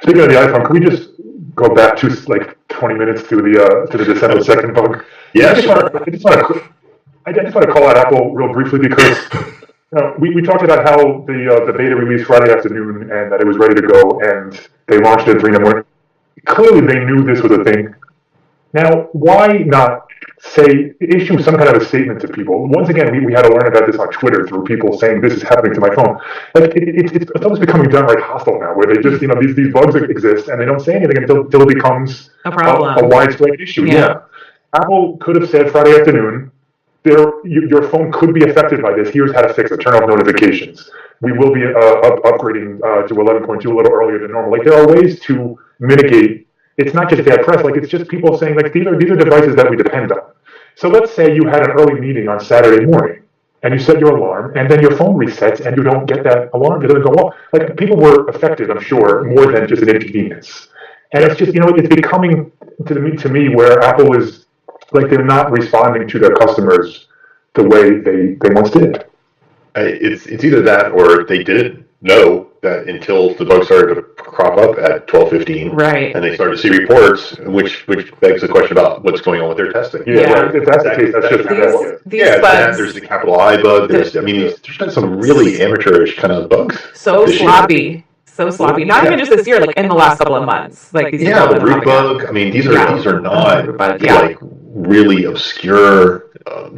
Speaking of the iPhone, can we just go back to like 20 minutes to the December 2nd bug? Yeah. I just want to call out Apple real briefly because we talked about how the beta released Friday afternoon and that it was ready to go, and they launched it 3 in the morning. Clearly, they knew this was a thing. Now, why not issue some kind of a statement to people? Once again, we had to learn about this on Twitter through people saying this is happening to my phone. Like it's almost becoming downright hostile now, where they just these bugs exist and they don't say anything until it becomes a problem, a widespread issue. Yeah. Apple could have said Friday afternoon, your phone could be affected by this. Here's how to fix it. Turn off notifications. We will be upgrading to 11.2 a little earlier than normal. Like there are ways to mitigate. It's not just bad press. Like it's just people saying like these are devices that we depend on. So let's say you had an early meeting on Saturday morning and you set your alarm and then your phone resets and you don't get that alarm. It doesn't go off. Like people were affected, I'm sure, more than just an inconvenience. And it's just it's becoming to me where Apple is like they're not responding to their customers the way they once did. It's either that or they did it know that until the bugs started to crop up at 12:15, right? And they started to see reports, which begs the question about what's going on with their testing. Yeah. Right. If that's the case, that's just these bugs. There's the capital I bug. There's been some really amateurish kind of bugs. So sloppy. So sloppy. Not even just this year, like in the last couple of months. Like these the root bug. I mean, these are not like really obscure,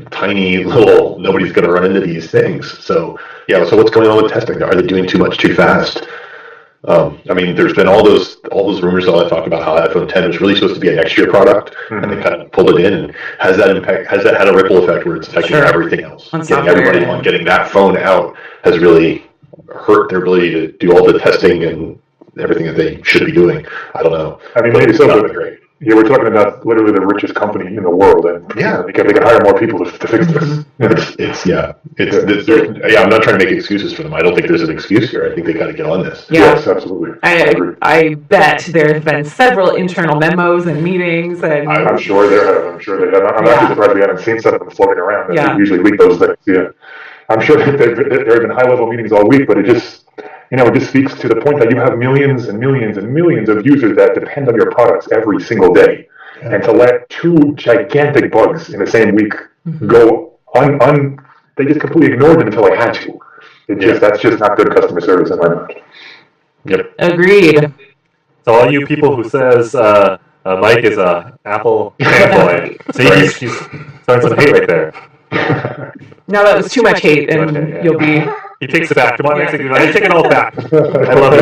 tiny little. Nobody's going to run into these things. So So what's going on with testing? Are they doing too much too fast? I mean, there's been all those rumors that I talk about how iPhone 10 was really supposed to be a next year product, and they kind of pulled it in. And has that had a ripple effect where it's affecting everything else? Getting everybody on getting that phone out has really hurt their ability to do all the testing and everything that they should be doing. I don't know. I mean, maybe so, but great. Yeah, we're talking about literally the richest company in the world, and they can hire more people to fix this. I'm not trying to make excuses for them. I don't think there's an excuse here. I think they got to get on this. Yeah. Yes, absolutely. I bet there have been several internal memos and meetings, and I'm sure there have. I'm actually surprised we haven't seen some of them floating around. They usually leak those things. Yeah, I'm sure that there have been high-level meetings all week, but it just speaks to the point that you have millions and millions and millions of users that depend on your products every single day. Yeah. And to let two gigantic bugs in the same week go they just completely ignored them until they had to. That's just not good customer service in my mind. Yep. Agreed. So all you people who says Mike is a Apple fanboy, see, he's starting some hate right there. No, that was too much hate, and you'll be... He takes it back. Come on, next thing. I take it all back. I love you.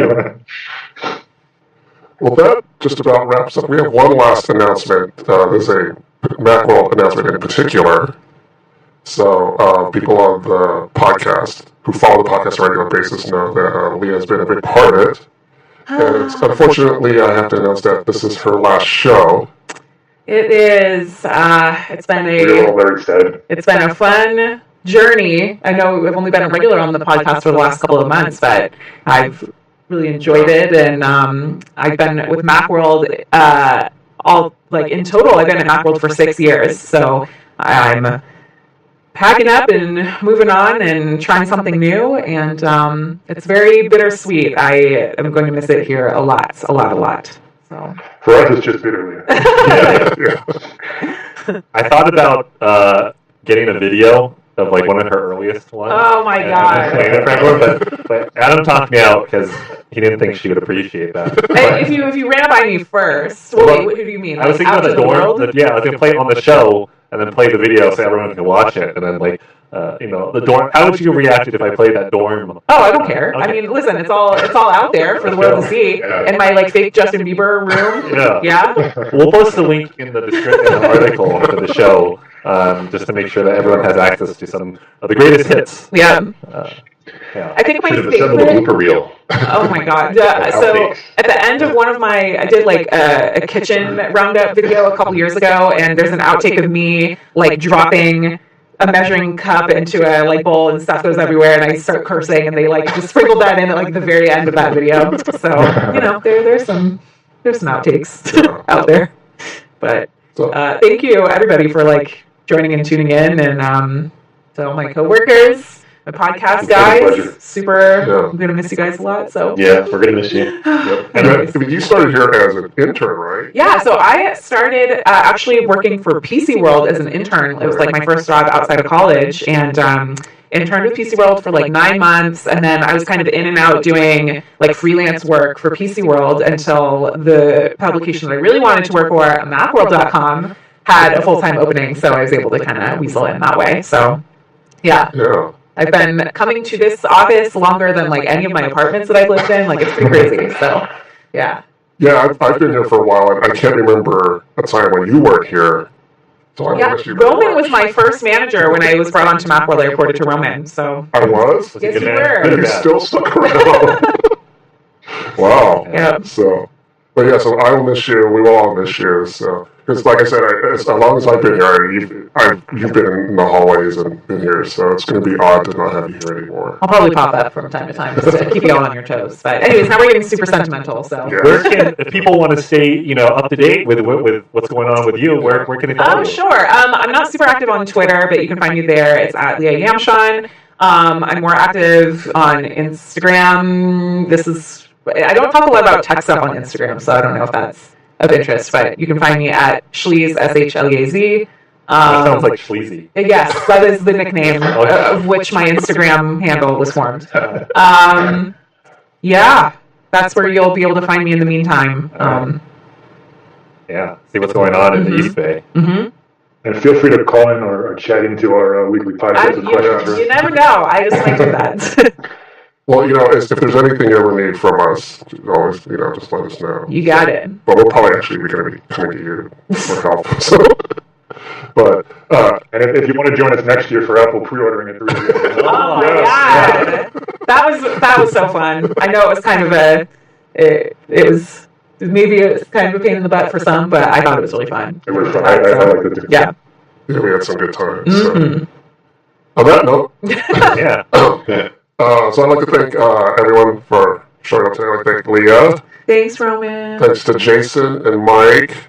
Well, that just about wraps up. We have one last announcement. There's a Macworld announcement in particular. So people on the podcast who follow the podcast on a regular basis know that Leah has been a big part of it. And unfortunately, I have to announce that this is her last show. It is. It's been a fun journey. I know we've only been a regular on the podcast for the last couple of months, but I've really enjoyed it, and I've been with Macworld in total. I've been at Macworld for 6 years, so I'm packing up and moving on and trying something new, and it's very bittersweet. I am going to miss it here a lot. So for us, it's just bitterly. I thought about getting a video of like one of her earliest ones. Oh my god! But Adam talked me out because he didn't think she would appreciate that. If you ran it by me first, wait, who do you mean? I was thinking about the dorm. I was going to play it on the show and then play the video so everyone can watch it, and then the dorm. How would you react if I played that dorm? Oh, I don't care. Okay. I mean, listen, it's all out there for the world to see. In my fake Justin Bieber room. Yeah. We'll post the link in the description of the article for the show. Just to make sure that everyone has access to some of the greatest hits. Yeah. I think my favorite blooper reel. Oh my god! So at the end of I did a kitchen roundup video a couple years ago, and there's an outtake of me dropping a measuring cup into a light bowl and stuff goes everywhere, and I start cursing, and they just sprinkled that in at the very end of that video. So there's some outtakes out there, but thank you everybody for joining and tuning in, and to all my coworkers. My podcast guys, I'm gonna miss you guys a lot. So we're gonna miss you. Yep. And you started here as an intern, right? Yeah, so I started actually working for PC World as an intern. It was my first job outside of college, and interned with PC World for 9 months, and then I was kind of in and out doing freelance work for PC World until the publication that I really wanted to work for, Macworld.com, had a full-time opening, so I was able to kind of weasel in that way. So yeah. I've been coming to this office longer than any of my apartments that I've lived in. It's pretty crazy. So, yeah. Yeah, I've been here for a while, and I can't remember a time when you weren't here. So Roman was my first manager when I was brought onto Macworld. I reported to Roman. So I was. Yes, you were. And you still stuck around. Wow. Yeah. So I will miss you. We will all miss you. So. Because, like I said, as long as I've been here, you've been in the hallways and been here, so it's going to be odd to not have you here anymore. I'll probably pop up from time to time just to keep you all on your toes. But anyways, now we're getting super sentimental. So, where if people want to stay, up to date with what's going on with you, where can they follow you? Sure. I'm not super active on Twitter, but you can find me there. It's at Leah Yamshon. I'm more active on Instagram. I don't talk a lot about tech stuff on Instagram, so I don't know if that's of interest, but you can find me at Schleaz, SHLEAZ. That sounds like Schleazy. Yes, that is the nickname of which my Instagram handle was formed. Yeah, that's where you'll be able to find me in the meantime. Yeah, see what's going on in the East Bay. Mm-hmm. And feel free to call in or chat into our weekly podcast with questions. You never know. I just might do that. Well, if there's anything you ever need from us, always, just let us know. You got it. But we'll probably actually be going to be coming to you for help. So, but and if you want to join us next year for Apple pre-ordering it through the Oh my god, that was so fun. I know it was kind of it was kind of a pain in the butt for some, but I thought it was really fun. It was fun. I liked it too. Yeah, we had some good times. Mm-hmm. So. On that note, Yeah. So I'd like to thank everyone for showing up today. I'd like to thank Leah. Thanks, Roman. Thanks to Jason and Mike.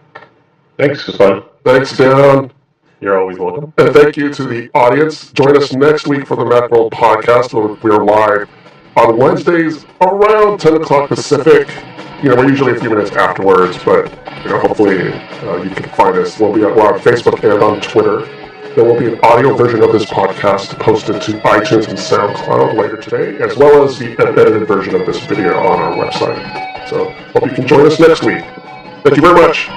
Thanks, it was fun. Thanks, Dan. You're always welcome. And thank you to the audience. Join us next week for the Macworld Podcast. We are live on Wednesdays around 10 o'clock Pacific. We're usually a few minutes afterwards, but hopefully you can find us. We're on Facebook and on Twitter. There will be an audio version of this podcast posted to iTunes and SoundCloud later today, as well as the edited version of this video on our website. So hope you can join us next week. Thank you very much.